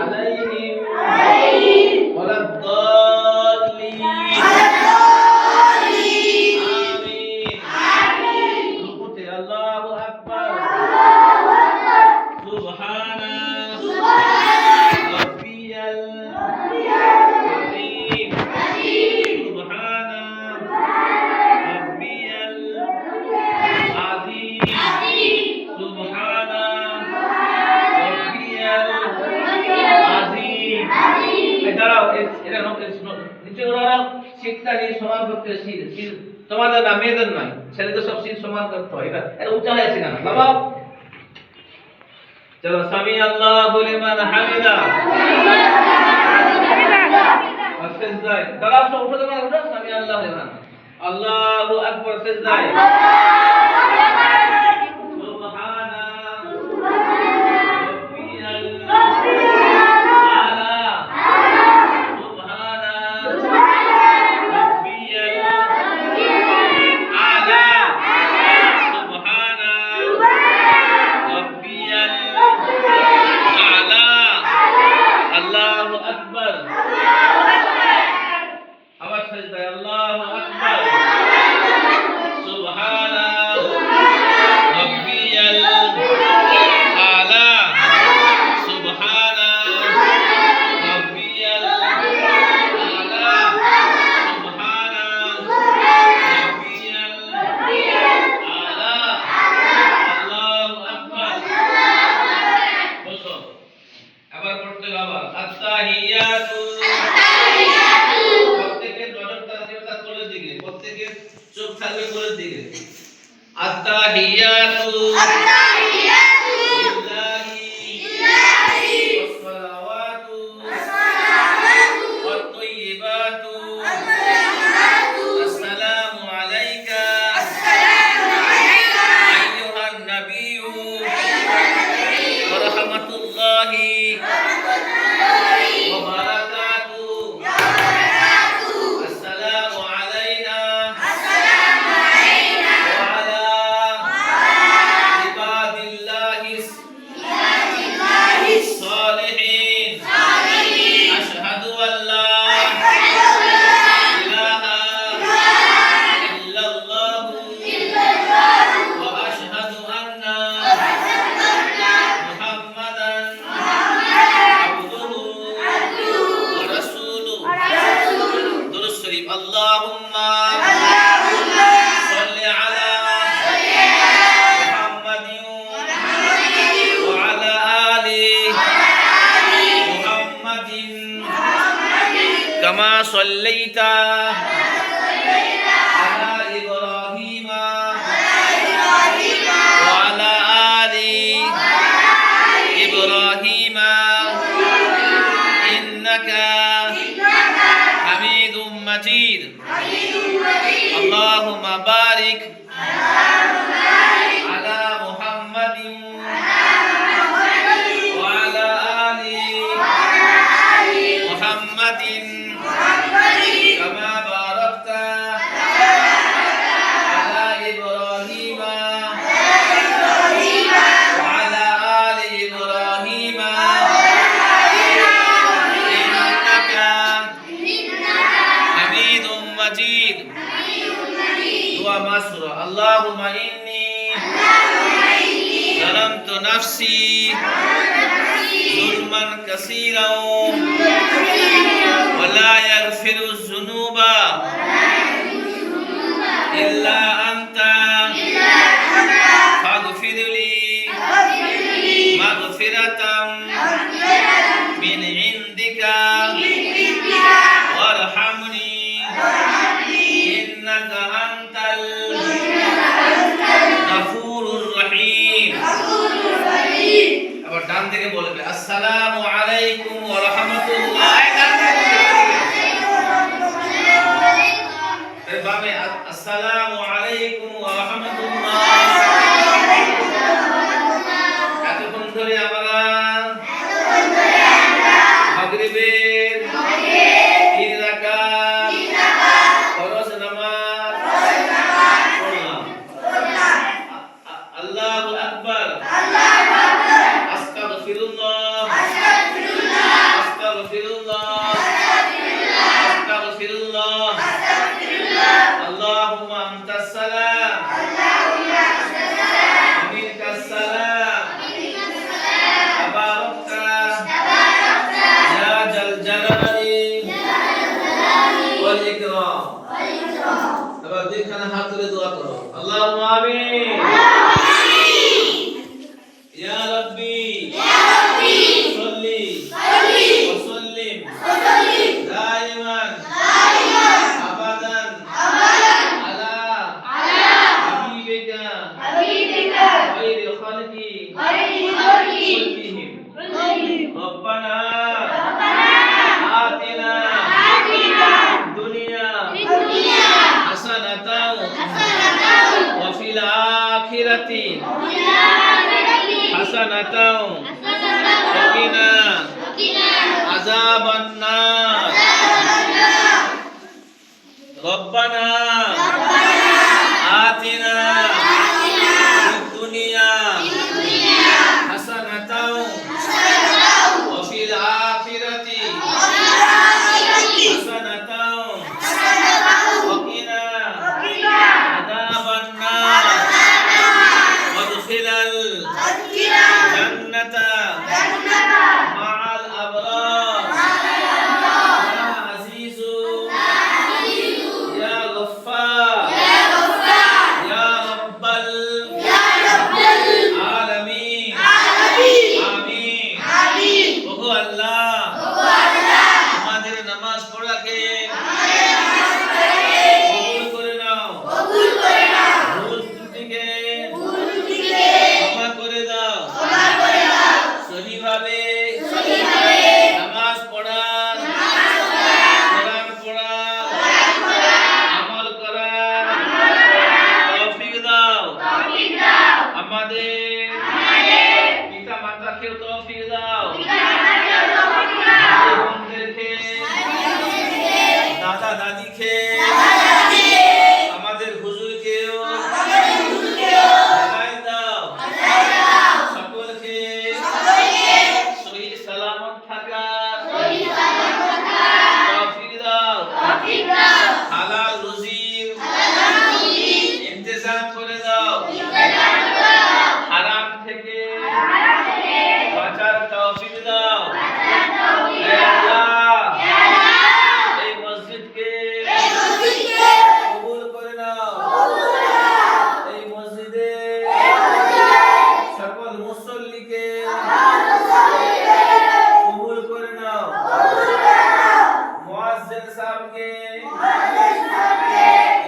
عليهم ولا الضالين آمين ركوع الله أكبر سبحان ربي العظيم سبحان ربي العظيم سبحان ربي العظيم দাঁড়াও এটা নিচে দাঁড়াও শিক্ষা নিয়ে সমান করতে শিল তোমাদের না মেয়েদের নয় ছেলেদের সব শিল সমান করতে হয় এটা উঁচা হয়েছে কেন বাবা চলো সামি আল্লাহু লিমান হামিদা সেজদায় দাঁড়াও সব উঠে দাঁড়াও উঠো সামি আল্লাহু লিমান আল্লাহু আকবার সেজদায় চোখ থাকবে কোলের দিকে আত্তাহিয়াতু লিল্লাহি ওয়াসসালাওয়াতু ওয়াত-তাইয়্যিবাতু আসসালামু আলাইকা আইয়ুহান নাবিয়্যু ওয়া রাহমাতুল্লাহি ওয়া বারাকাতুহু আসসালামু আলাইনা اللهم صل على محمد وعلى آل محمد كما صليت على إبراهيم وعلى آل إبراهيم إنك حميد مجيد اللهم بارك على محمد وعلى آل محمد كما باركت على إبراهيم وعلى آل إبراهيم إنك حميد مجيد دعاء مسرة اللهم إني ظلمت نفسي ظلما كثيرا ولا يغفر الذنوب إلا أنت فاغفر لي مغفرة من عندك وارحمني إنك أنت الغفور الرحيم আবার ডান দিকে বলবে আসসালামু আলাইকুম ওয়া রাহমাতুল্লাহ এর বামে আসসালামু আলাইকুম ওয়া রাহমাতুল্লাহ এতক্ষণ ধরে আমরা মাগরিবের 3 রাকাত ফরজ নামাজ পড়লাম আল্লাহু আকবার আস্তাগফিরুল্লাহ আল্লাহুম্মা আমিন। ইয়া রাব্বি সাল্লি ওয়া সাল্লিম দাইমান আবাদান আলা হাবিবিকা খায়রিল খালকি কুল্লিহিম। রব্বানা আতিনা দুনিয়া হাসানাতাও ওয়া ফিল আখিরাতি হাসানাতাও ওয়া কিনা আযাবান নার। রব্বানা আতিনা ফিদ দুনিয়া হাসানাতাও ওয়া ফিল আখিরাতি হাসানাতাও ওয়া কিনা আযাবান নার। ওয়াদখিলাল জান্নাতা মা'আল আবরার। ইয়া আজিজু ইয়া গফফার ইয়া রাব্বাল আলামিন। আমিন। ওগো আল্লাহ, আমাদের নামাজ পড়াকে কবুল করে নাও। ভুল ত্রুটিকে ক্ষমা করে দাও। সহিভাবে নামাজ পড়া, কোরআন পড়া, আমল করা তৌফিক দাও। আমাদের পিতা মাতাকেও তৌফিক দাও। ভাই বোনদেরকে, দাদা দাদিকে, আমাদের হুজুরকেও হেদায়েত দাও। সকলকে সহি সালামত থাকার তৌফিক দাও। হালাল রুজির ইন্তজাম করে দাও। হারাম থেকে বাঁচার তৌফিক দাও। হে আল্লাহ, এই মসজিদকে কবুল করে নাও। এই মসজিদে সকল মুসল্লিকে কবুল করে নাও। মুয়াজ্জিন সাহেবকে,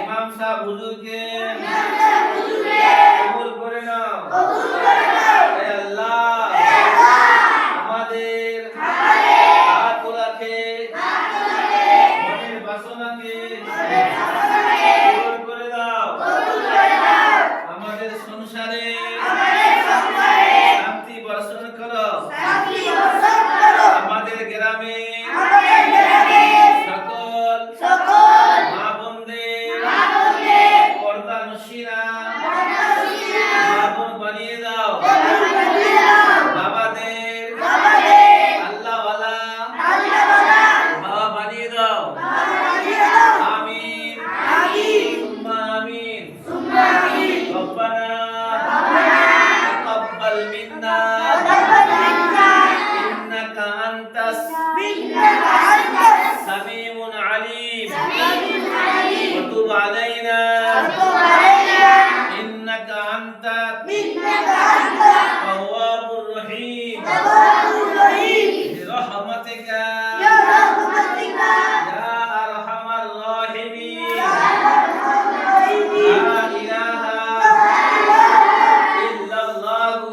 ইমাম সাহেব হুজুরকে কবুল করে নাও। হে আল্লাহ, আমাদের হাতগুলোকে, মনের বাসনাকে কবুল করে দাও। আমাদের সংসারে শান্তি বর্ষণ করো। আমাদের গ্রামে সকল মা বোনদের পর্দা নশিনা মা বোন বানিয়ে দাও। বাবাদের আল্লাহওয়ালা বাবা বানিয়ে দাও। আমিন। সুম্মা আমিন। রব্বানা তাকাব্বাল মিন্না ইন্নাকা আনতাস সামিউন আলিম ওয়া তুব আলাইনা ইন্নাকা আনতাত তাওয়াবুর রহিম। বিরহমাতিকা ইয়া আরহামার রাহিমিন। লা ইলাহা ইল্লাল্লাহু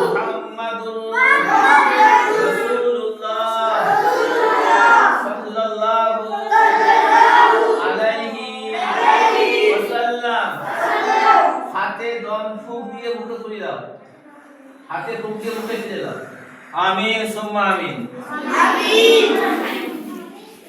মুহাম্মাদুর রাসূলুল্লাহ সাল্লাল্লাহু আলাইহি ওয়াসাল্লাম। হাতে দম ফুঁক দিয়ে মুখে তুলে দাও। হাতে ফুঁক দিয়ে মুখে তুলে দাও। আমিন সুম্মা আমিন।